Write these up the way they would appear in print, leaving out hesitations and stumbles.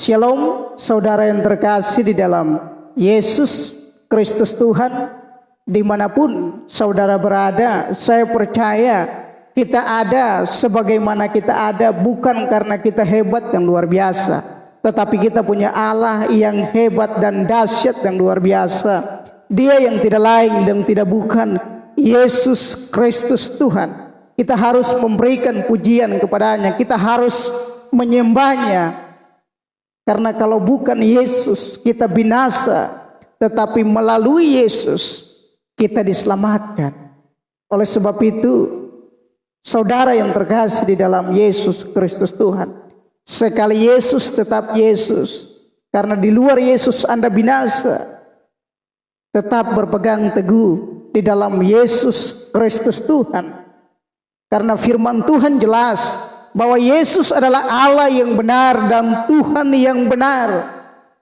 Shalom, saudara yang terkasih di dalam Yesus Kristus Tuhan. Dimanapun saudara berada, saya percaya kita ada sebagaimana kita ada bukan karena kita hebat dan luar biasa, tetapi kita punya Allah yang hebat dan dahsyat dan luar biasa. Dia yang tidak lain dan tidak bukan Yesus Kristus Tuhan. Kita harus memberikan pujian kepadanya, kita harus menyembahnya, karena kalau bukan Yesus kita binasa, tetapi melalui Yesus kita diselamatkan. Oleh sebab itu, saudara yang terkasih di dalam Yesus Kristus Tuhan, sekali Yesus tetap Yesus, karena di luar Yesus Anda binasa. Tetap berpegang teguh di dalam Yesus Kristus Tuhan, karena firman Tuhan jelas bahwa Yesus adalah Allah yang benar dan Tuhan yang benar.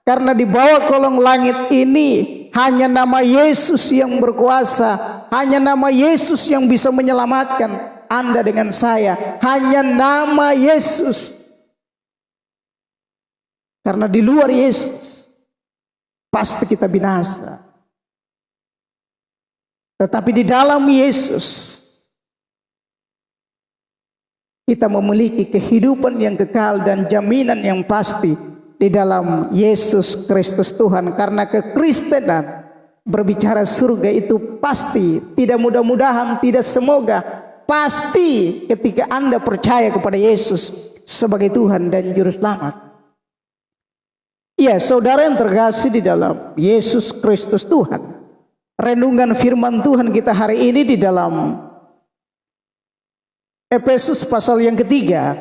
Karena di bawah kolong langit ini hanya nama Yesus yang berkuasa, hanya nama Yesus yang bisa menyelamatkan Anda dengan saya, hanya nama Yesus. Karena di luar Yesus pasti kita binasa. Tetapi di dalam Yesus kita memiliki kehidupan yang kekal dan jaminan yang pasti di dalam Yesus Kristus Tuhan. Karena kekristenan berbicara surga itu pasti, tidak mudah-mudahan, tidak semoga, pasti ketika Anda percaya kepada Yesus sebagai Tuhan dan Juru Selamat. Ya, saudara yang terkasih di dalam Yesus Kristus Tuhan, renungan firman Tuhan kita hari ini di dalam Efesus pasal yang ketiga,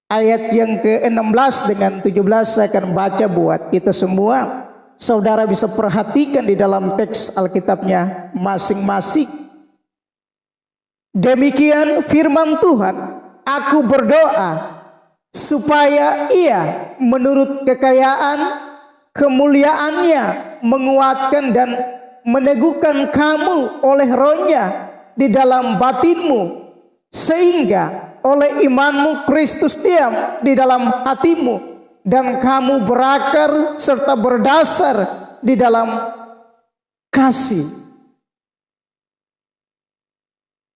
ayat yang ke-16 dengan 17 saya akan baca buat kita semua. Saudara bisa perhatikan di dalam teks Alkitabnya masing-masing. Demikian firman Tuhan, aku berdoa supaya Ia menurut kekayaan kemuliaannya menguatkan dan meneguhkan kamu oleh Roh-Nya di dalam batinmu, sehingga oleh imanmu Kristus diam di dalam hatimu, dan kamu berakar serta berdasar di dalam kasih.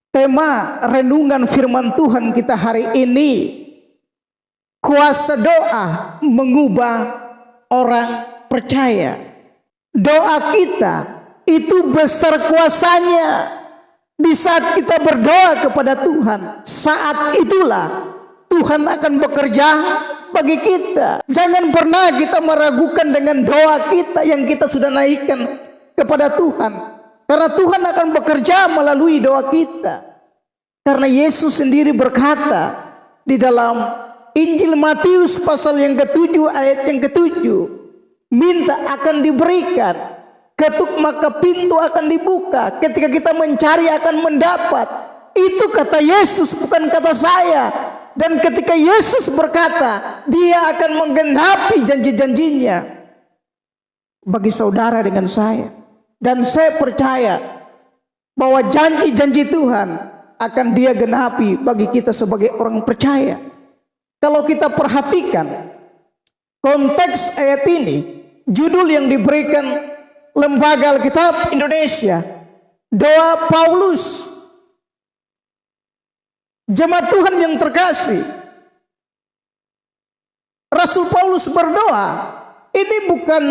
Tema renungan firman Tuhan kita hari ini, kuasa doa mengubah orang percaya. Doa kita itu besar kuasanya. Di saat kita berdoa kepada Tuhan, saat itulah Tuhan akan bekerja bagi kita. Jangan pernah kita meragukan dengan doa kita yang kita sudah naikkan kepada Tuhan, karena Tuhan akan bekerja melalui doa kita. Karena Yesus sendiri berkata di dalam Injil Matius pasal yang ke-7 ayat yang ke-7, minta akan diberikan, ketuk maka pintu akan dibuka, ketika kita mencari akan mendapat. Itu kata Yesus, bukan kata saya. Dan ketika Yesus berkata, Dia akan menggenapi janji-janjinya bagi saudara dengan saya. Dan saya percaya bahwa janji-janji Tuhan akan Dia genapi bagi kita sebagai orang percaya. Kalau kita perhatikan konteks ayat ini, judul yang diberikan Lembaga Alkitab Indonesia, doa Paulus. Jemaat Tuhan yang terkasih, Rasul Paulus berdoa. Ini bukan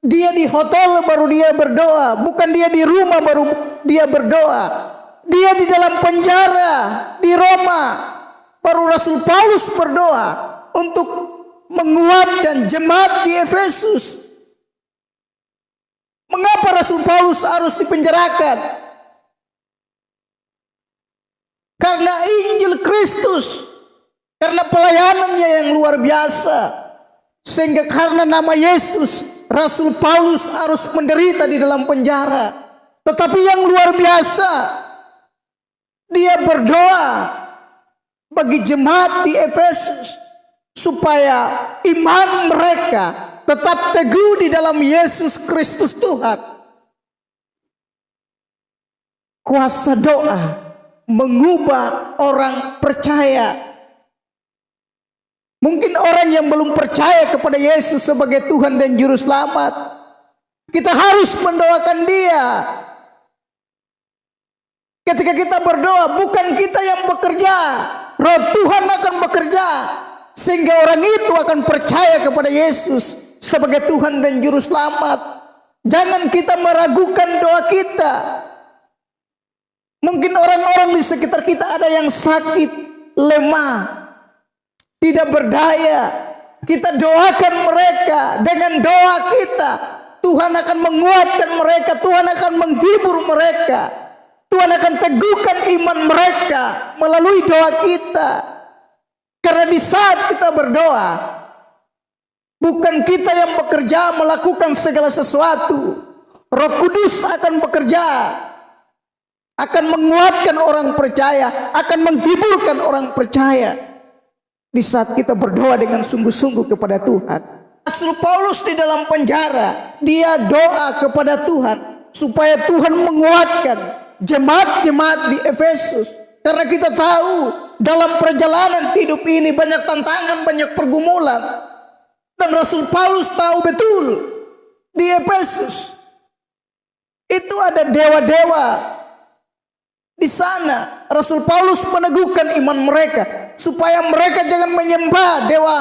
dia di hotel baru dia berdoa, bukan dia di rumah baru dia berdoa. Dia di dalam penjara di Roma baru Rasul Paulus berdoa untuk menguatkan jemaat di Efesus. Mengapa Rasul Paulus harus dipenjarakan? Karena Injil Kristus, karena pelayanannya yang luar biasa, sehingga karena nama Yesus, Rasul Paulus harus menderita di dalam penjara. Tetapi yang luar biasa, dia berdoa bagi jemaat di Efesus supaya iman mereka tetap teguh di dalam Yesus Kristus Tuhan. Kuasa doa mengubah orang percaya. Mungkin orang yang belum percaya kepada Yesus sebagai Tuhan dan Juru Selamat, kita harus mendoakan dia. Ketika kita berdoa, bukan kita yang bekerja, Roh Tuhan akan bekerja, sehingga orang itu akan percaya kepada Yesus sebagai Tuhan dan Juru Selamat. Jangan kita meragukan doa kita. Mungkin orang-orang di sekitar kita ada yang sakit, lemah, tidak berdaya. Kita doakan mereka. Dengan doa kita, Tuhan akan menguatkan mereka, Tuhan akan menghibur mereka, Tuhan akan teguhkan iman mereka melalui doa kita. Karena di saat kita berdoa, bukan kita yang bekerja melakukan segala sesuatu. Roh Kudus akan bekerja, akan menguatkan orang percaya, akan menghiburkan orang percaya di saat kita berdoa dengan sungguh-sungguh kepada Tuhan. Rasul Paulus di dalam penjara, dia doa kepada Tuhan supaya Tuhan menguatkan jemaat-jemaat di Efesus. Karena kita tahu dalam perjalanan hidup ini banyak tantangan, banyak pergumulan. Dan Rasul Paulus tahu betul di Efesus itu ada dewa-dewa. Di sana Rasul Paulus meneguhkan iman mereka supaya mereka jangan menyembah dewa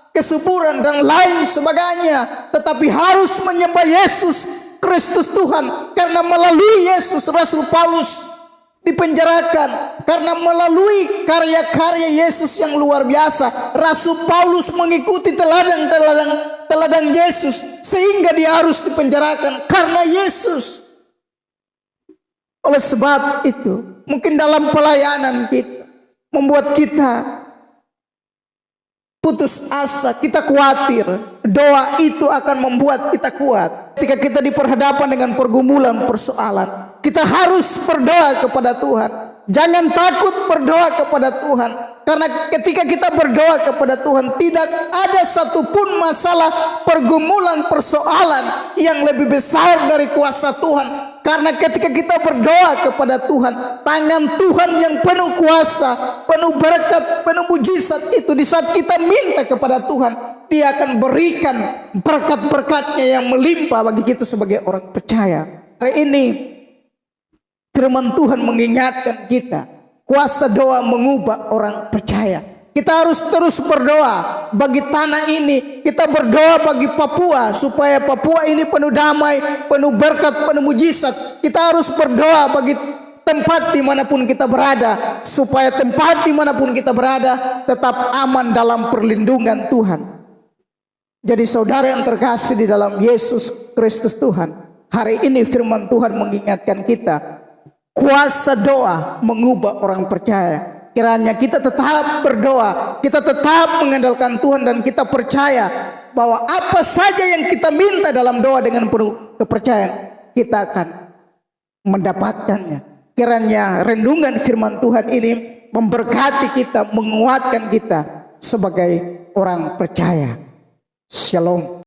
kesuburan dan lain sebagainya, tetapi harus menyembah Yesus Kristus Tuhan. Karena melalui Yesus Rasul Paulus dipenjarakan, karena melalui karya-karya Yesus yang luar biasa, Rasul Paulus mengikuti teladan Yesus, sehingga dia harus dipenjarakan karena Yesus. Oleh sebab itu, mungkin dalam pelayanan kita membuat kita putus asa, kita khawatir. Doa itu akan membuat kita kuat. Ketika kita diperhadapkan dengan pergumulan, persoalan, kita harus berdoa kepada Tuhan. Jangan takut berdoa kepada Tuhan. Karena ketika kita berdoa kepada Tuhan, tidak ada satupun masalah, pergumulan, persoalan yang lebih besar dari kuasa Tuhan. Karena ketika kita berdoa kepada Tuhan, tangan Tuhan yang penuh kuasa, penuh berkat, penuh mujizat itu, di saat kita minta kepada Tuhan, Dia akan berikan berkat-berkatnya yang melimpah bagi kita sebagai orang percaya. Hari ini firman Tuhan mengingatkan kita, kuasa doa mengubah orang percaya. Kita harus terus berdoa bagi tanah ini. Kita berdoa bagi Papua supaya Papua ini penuh damai, penuh berkat, penuh mujizat. Kita harus berdoa bagi tempat dimanapun kita berada, supaya tempat dimanapun kita berada tetap aman dalam perlindungan Tuhan. Jadi saudara yang terkasih di dalam Yesus Kristus Tuhan, hari ini firman Tuhan mengingatkan kita, kuasa doa mengubah orang percaya. Kiranya kita tetap berdoa, kita tetap mengandalkan Tuhan, dan kita percaya bahwa apa saja yang kita minta dalam doa dengan penuh kepercayaan, kita akan mendapatkannya. Kiranya renungan firman Tuhan ini memberkati kita, menguatkan kita sebagai orang percaya. Shalom.